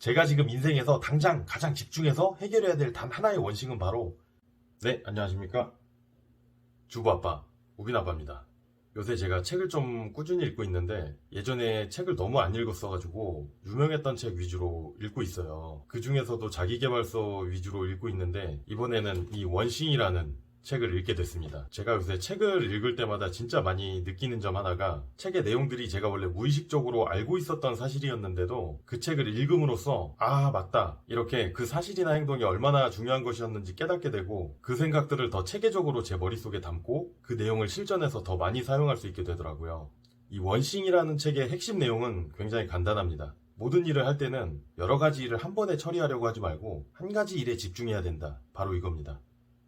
제가 지금 인생에서 당장 가장 집중해서 해결해야 될 단 하나의 원칙은 바로 안녕하십니까? 주부아빠, 우빈아빠입니다. 요새 제가 책을 좀 꾸준히 읽고 있는데 예전에 책을 너무 안 읽었어가지고 유명했던 책 위주로 읽고 있어요. 그 중에서도 자기계발서 위주로 읽고 있는데 이번에는 이 원싱이라는 책을 읽게 됐습니다. 제가 요새 책을 읽을 때마다 진짜 많이 느끼는 점 하나가 책의 내용들이 제가 원래 무의식적으로 알고 있었던 사실이었는데도 그 책을 읽음으로써 아 맞다 이렇게 그 사실이나 행동이 얼마나 중요한 것이었는지 깨닫게 되고 그 생각들을 더 체계적으로 제 머릿속에 담고 그 내용을 실전에서 더 많이 사용할 수 있게 되더라고요. 이 원싱이라는 책의 핵심 내용은 굉장히 간단합니다. 모든 일을 할 때는 여러 가지 일을 한 번에 처리하려고 하지 말고 한 가지 일에 집중해야 된다. 바로 이겁니다.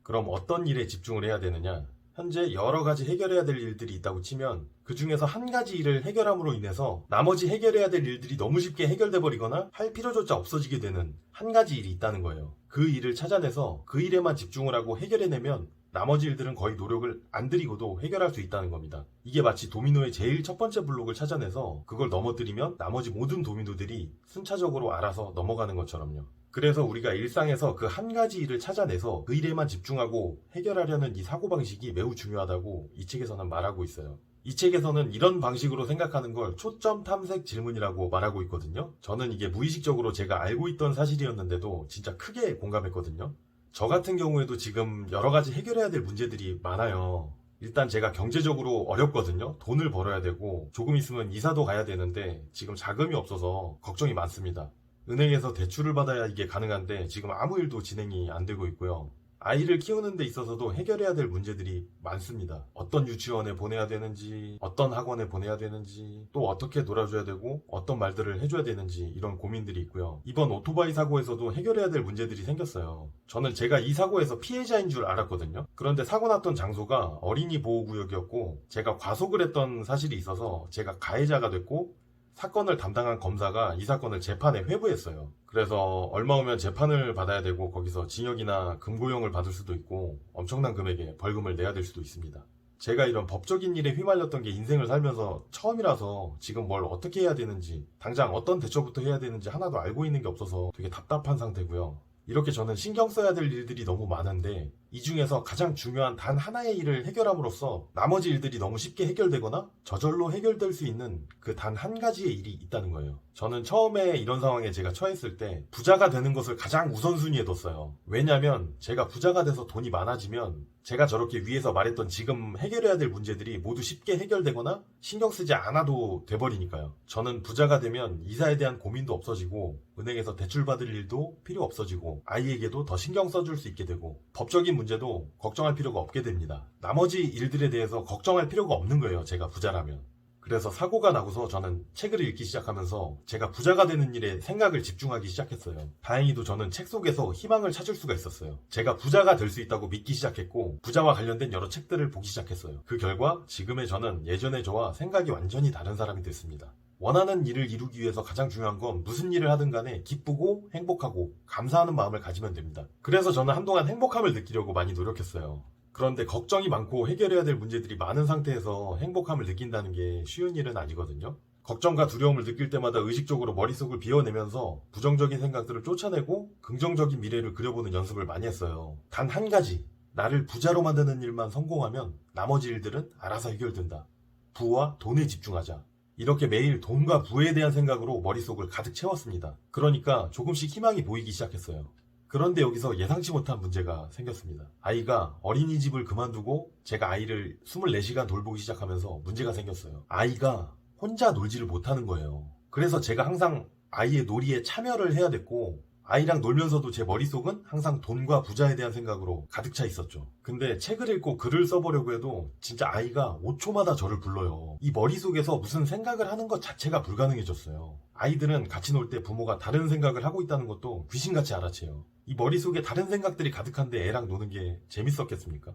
그럼 어떤 일에 집중을 해야 되느냐? 현재 여러 가지 해결해야 될 일들이 있다고 치면 그 중에서 한 가지 일을 해결함으로 인해서 나머지 해결해야 될 일들이 너무 쉽게 해결돼 버리거나 할 필요조차 없어지게 되는 한 가지 일이 있다는 거예요. 그 일을 찾아내서 그 일에만 집중을 하고 해결해내면 나머지 일들은 거의 노력을 안 들이고도 해결할 수 있다는 겁니다. 이게 마치 도미노의 제일 첫 번째 블록을 찾아내서 그걸 넘어뜨리면 나머지 모든 도미노들이 순차적으로 알아서 넘어가는 것처럼요. 그래서 우리가 일상에서 그 한 가지 일을 찾아내서 그 일에만 집중하고 해결하려는 이 사고방식이 매우 중요하다고 이 책에서는 말하고 있어요. 이 책에서는 이런 방식으로 생각하는 걸 초점 탐색 질문이라고 말하고 있거든요. 저는 이게 무의식적으로 제가 알고 있던 사실이었는데도 진짜 크게 공감했거든요. 저 같은 경우에도 지금 여러 가지 해결해야 될 문제들이 많아요. 일단 제가 경제적으로 어렵거든요. 돈을 벌어야 되고 조금 있으면 이사도 가야 되는데 지금 자금이 없어서 걱정이 많습니다. 은행에서 대출을 받아야 이게 가능한데 지금 아무 일도 진행이 안 되고 있고요. 아이를 키우는 데 있어서도 해결해야 될 문제들이 많습니다. 어떤 유치원에 보내야 되는지, 어떤 학원에 보내야 되는지, 또 어떻게 놀아줘야 되고, 어떤 말들을 해줘야 되는지 이런 고민들이 있고요. 이번 오토바이 사고에서도 해결해야 될 문제들이 생겼어요. 저는 제가 이 사고에서 피해자인 줄 알았거든요. 그런데 사고 났던 장소가 어린이 보호구역이었고 제가 과속을 했던 사실이 있어서 제가 가해자가 됐고 사건을 담당한 검사가 이 사건을 재판에 회부했어요. 그래서 얼마 오면 재판을 받아야 되고 거기서 징역이나 금고형을 받을 수도 있고 엄청난 금액의 벌금을 내야 될 수도 있습니다. 제가 이런 법적인 일에 휘말렸던 게 인생을 살면서 처음이라서 지금 뭘 어떻게 해야 되는지 당장 어떤 대처부터 해야 되는지 하나도 알고 있는 게 없어서 되게 답답한 상태고요. 이렇게 저는 신경 써야 될 일들이 너무 많은데 이 중에서 가장 중요한 단 하나의 일을 해결함으로써 나머지 일들이 너무 쉽게 해결되거나 저절로 해결될 수 있는 그 단 한 가지의 일이 있다는 거예요. 저는 처음에 이런 상황에 제가 처했을 때 부자가 되는 것을 가장 우선순위에 뒀어요. 왜냐면 제가 부자가 돼서 돈이 많아지면 제가 저렇게 위에서 말했던 지금 해결해야 될 문제들이 모두 쉽게 해결되거나 신경 쓰지 않아도 돼버리니까요. 저는 부자가 되면 이사에 대한 고민도 없어지고 은행에서 대출 받을 일도 필요 없어지고 아이에게도 더 신경 써줄 수 있게 되고 법적인 문제도 걱정할 필요가 없게 됩니다. 나머지 일들에 대해서 걱정할 필요가 없는 거예요. 제가 부자라면. 그래서 사고가 나고서 저는 책을 읽기 시작하면서 제가 부자가 되는 일에 생각을 집중하기 시작했어요. 다행히도 저는 책 속에서 희망을 찾을 수가 있었어요. 제가 부자가 될 수 있다고 믿기 시작했고 부자와 관련된 여러 책들을 보기 시작했어요. 그 결과 지금의 저는 예전의 저와 생각이 완전히 다른 사람이 됐습니다. 원하는 일을 이루기 위해서 가장 중요한 건 무슨 일을 하든 간에 기쁘고 행복하고 감사하는 마음을 가지면 됩니다. 그래서 저는 한동안 행복함을 느끼려고 많이 노력했어요. 그런데 걱정이 많고 해결해야 될 문제들이 많은 상태에서 행복함을 느낀다는 게 쉬운 일은 아니거든요. 걱정과 두려움을 느낄 때마다 의식적으로 머릿속을 비워내면서 부정적인 생각들을 쫓아내고 긍정적인 미래를 그려보는 연습을 많이 했어요. 단 한 가지, 나를 부자로 만드는 일만 성공하면 나머지 일들은 알아서 해결된다. 부와 돈에 집중하자. 이렇게 매일 돈과 부에 대한 생각으로 머릿속을 가득 채웠습니다. 그러니까 조금씩 희망이 보이기 시작했어요. 그런데 여기서 예상치 못한 문제가 생겼습니다. 아이가 어린이집을 그만두고 제가 아이를 24시간 돌보기 시작하면서 문제가 생겼어요. 아이가 혼자 놀지를 못하는 거예요. 그래서 제가 항상 아이의 놀이에 참여를 해야 됐고 아이랑 놀면서도 제 머릿속은 항상 돈과 부자에 대한 생각으로 가득 차 있었죠. 근데 책을 읽고 글을 써보려고 해도 진짜 아이가 5초마다 저를 불러요. 이 머릿속에서 무슨 생각을 하는 것 자체가 불가능해졌어요. 아이들은 같이 놀 때 부모가 다른 생각을 하고 있다는 것도 귀신같이 알아채요. 이 머릿속에 다른 생각들이 가득한데 애랑 노는 게 재밌었겠습니까?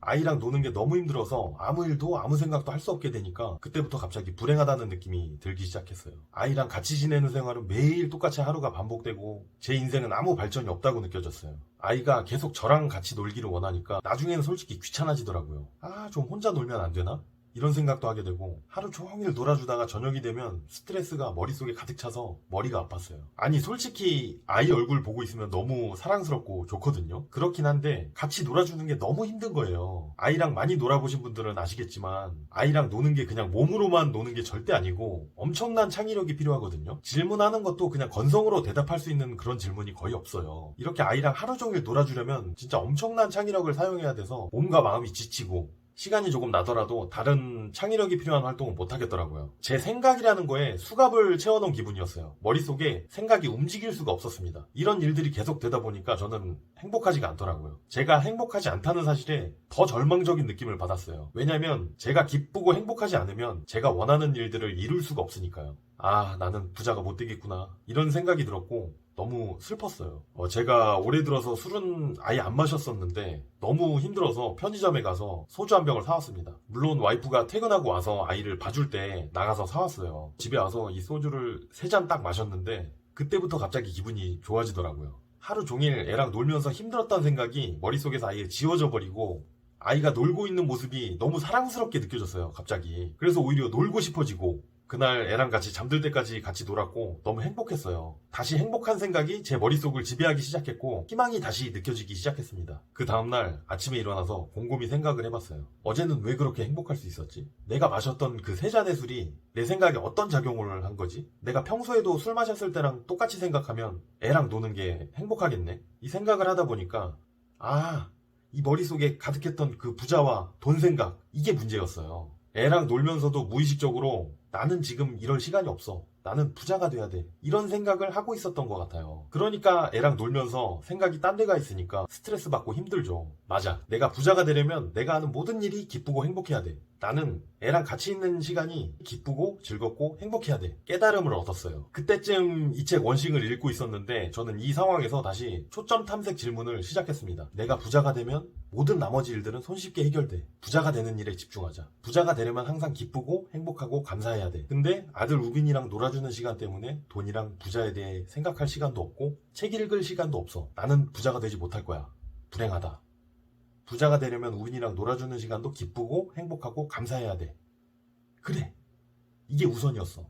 아이랑 노는 게 너무 힘들어서 아무 일도 아무 생각도 할 수 없게 되니까 그때부터 갑자기 불행하다는 느낌이 들기 시작했어요. 아이랑 같이 지내는 생활은 매일 똑같이 하루가 반복되고 제 인생은 아무 발전이 없다고 느껴졌어요. 아이가 계속 저랑 같이 놀기를 원하니까 나중에는 솔직히 귀찮아지더라고요. 좀 혼자 놀면 안 되나? 이런 생각도 하게 되고 하루 종일 놀아주다가 저녁이 되면 스트레스가 머릿속에 가득 차서 머리가 아팠어요. 아니 솔직히 아이 얼굴 보고 있으면 너무 사랑스럽고 좋거든요. 그렇긴 한데 같이 놀아주는 게 너무 힘든 거예요. 아이랑 많이 놀아보신 분들은 아시겠지만 아이랑 노는 게 그냥 몸으로만 노는 게 절대 아니고 엄청난 창의력이 필요하거든요. 질문하는 것도 그냥 건성으로 대답할 수 있는 그런 질문이 거의 없어요. 이렇게 아이랑 하루 종일 놀아주려면 진짜 엄청난 창의력을 사용해야 돼서 몸과 마음이 지치고 시간이 조금 나더라도 다른 창의력이 필요한 활동은 못 하겠더라고요. 제 생각이라는 거에 수갑을 채워놓은 기분이었어요. 머릿속에 생각이 움직일 수가 없었습니다. 이런 일들이 계속 되다 보니까 저는 행복하지가 않더라고요. 제가 행복하지 않다는 사실에 더 절망적인 느낌을 받았어요. 왜냐면 제가 기쁘고 행복하지 않으면 제가 원하는 일들을 이룰 수가 없으니까요. 아, 나는 부자가 못 되겠구나. 이런 생각이 들었고 너무 슬펐어요. 제가 올해 들어서 술은 아예 안 마셨었는데 너무 힘들어서 편의점에 가서 소주 한 병을 사왔습니다. 물론 와이프가 퇴근하고 와서 아이를 봐줄 때 나가서 사왔어요. 집에 와서 이 소주를 3잔 딱 마셨는데 그때부터 갑자기 기분이 좋아지더라고요. 하루 종일 애랑 놀면서 힘들었던 생각이 머릿속에서 아예 지워져 버리고 아이가 놀고 있는 모습이 너무 사랑스럽게 느껴졌어요, 갑자기. 그래서 오히려 놀고 싶어지고 그날 애랑 같이 잠들 때까지 같이 놀았고 너무 행복했어요. 다시 행복한 생각이 제 머릿속을 지배하기 시작했고 희망이 다시 느껴지기 시작했습니다. 그 다음날 아침에 일어나서 곰곰이 생각을 해봤어요. 어제는 왜 그렇게 행복할 수 있었지? 내가 마셨던 그 3잔의 술이 내 생각에 어떤 작용을 한 거지? 내가 평소에도 술 마셨을 때랑 똑같이 생각하면 애랑 노는 게 행복하겠네? 이 생각을 하다 보니까 이 머릿속에 가득했던 그 부자와 돈 생각, 이게 문제였어요. 애랑 놀면서도 무의식적으로 나는 지금 이럴 시간이 없어. 나는 부자가 돼야 돼. 이런 생각을 하고 있었던 것 같아요. 그러니까 애랑 놀면서 생각이 딴 데가 있으니까 스트레스 받고 힘들죠. 맞아. 내가 부자가 되려면 내가 하는 모든 일이 기쁘고 행복해야 돼. 나는 애랑 같이 있는 시간이 기쁘고 즐겁고 행복해야 돼. 깨달음을 얻었어요. 그때쯤 이 책 원식을 읽고 있었는데 저는 이 상황에서 다시 초점 탐색 질문을 시작했습니다. 내가 부자가 되면 모든 나머지 일들은 손쉽게 해결돼. 부자가 되는 일에 집중하자. 부자가 되려면 항상 기쁘고 행복하고 감사해야 돼. 근데 아들 우빈이랑 놀아주는 시간 때문에 돈이랑 부자에 대해 생각할 시간도 없고 책 읽을 시간도 없어. 나는 부자가 되지 못할 거야. 불행하다. 부자가 되려면 우빈이랑 놀아주는 시간도 기쁘고 행복하고 감사해야 돼. 그래. 이게 우선이었어.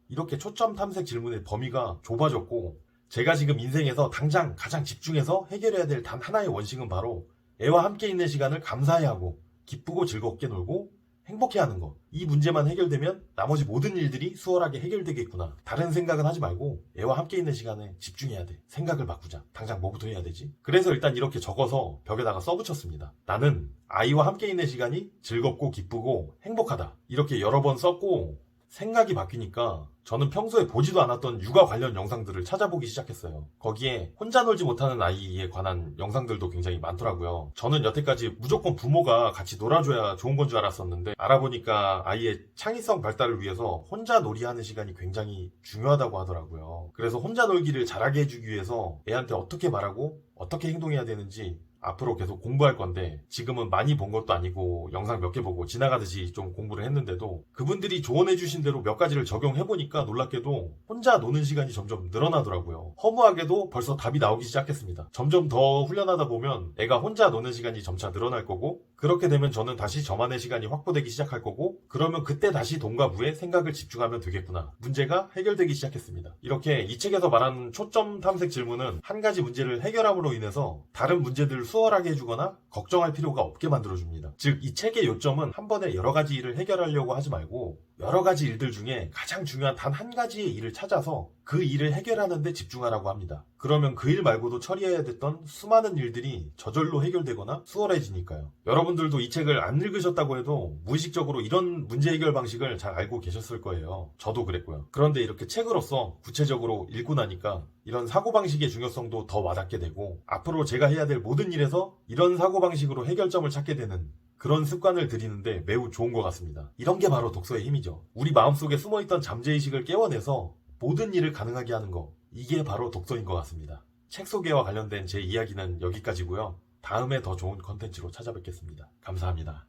이렇게 초점 탐색 질문의 범위가 좁아졌고 제가 지금 인생에서 당장 가장 집중해서 해결해야 될 단 하나의 원칙은 바로 애와 함께 있는 시간을 감사해야 하고 기쁘고 즐겁게 놀고 행복해하는 것. 이 문제만 해결되면 나머지 모든 일들이 수월하게 해결되겠구나. 다른 생각은 하지 말고 애와 함께 있는 시간에 집중해야 돼. 생각을 바꾸자. 당장 뭐부터 해야 되지? 그래서 일단 이렇게 적어서 벽에다가 써붙였습니다. 나는 아이와 함께 있는 시간이 즐겁고 기쁘고 행복하다. 이렇게 여러 번 썼고 생각이 바뀌니까 저는 평소에 보지도 않았던 육아 관련 영상들을 찾아보기 시작했어요. 거기에 혼자 놀지 못하는 아이에 관한 영상들도 굉장히 많더라고요. 저는 여태까지 무조건 부모가 같이 놀아줘야 좋은 건 줄 알았었는데 알아보니까 아이의 창의성 발달을 위해서 혼자 놀이하는 시간이 굉장히 중요하다고 하더라고요. 그래서 혼자 놀기를 잘하게 해주기 위해서 애한테 어떻게 말하고 어떻게 행동해야 되는지 앞으로 계속 공부할 건데 지금은 많이 본 것도 아니고 영상 몇 개 보고 지나가듯이 좀 공부를 했는데도 그분들이 조언해 주신 대로 몇 가지를 적용해보니까 놀랍게도 혼자 노는 시간이 점점 늘어나더라고요. 허무하게도 벌써 답이 나오기 시작했습니다. 점점 더 훈련하다 보면 애가 혼자 노는 시간이 점차 늘어날 거고 그렇게 되면 저는 다시 저만의 시간이 확보되기 시작할 거고 그러면 그때 다시 돈과 부에 생각을 집중하면 되겠구나. 문제가 해결되기 시작했습니다. 이렇게 이 책에서 말하는 초점 탐색 질문은 한 가지 문제를 해결함으로 인해서 다른 문제들을 수월하게 해주거나 걱정할 필요가 없게 만들어줍니다. 즉, 이 책의 요점은 한 번에 여러 가지 일을 해결하려고 하지 말고 여러 가지 일들 중에 가장 중요한 단 한 가지의 일을 찾아서 그 일을 해결하는 데 집중하라고 합니다. 그러면 그 일 말고도 처리해야 됐던 수많은 일들이 저절로 해결되거나 수월해지니까요. 여러분들도 이 책을 안 읽으셨다고 해도 무의식적으로 이런 문제 해결 방식을 잘 알고 계셨을 거예요. 저도 그랬고요. 그런데 이렇게 책으로서 구체적으로 읽고 나니까 이런 사고방식의 중요성도 더 와닿게 되고 앞으로 제가 해야 될 모든 일에서 이런 사고방식으로 해결점을 찾게 되는 그런 습관을 들이는데 매우 좋은 것 같습니다. 이런 게 바로 독서의 힘이죠. 우리 마음속에 숨어있던 잠재의식을 깨워내서 모든 일을 가능하게 하는 거. 이게 바로 독서인 것 같습니다. 책 소개와 관련된 제 이야기는 여기까지고요. 다음에 더 좋은 컨텐츠로 찾아뵙겠습니다. 감사합니다.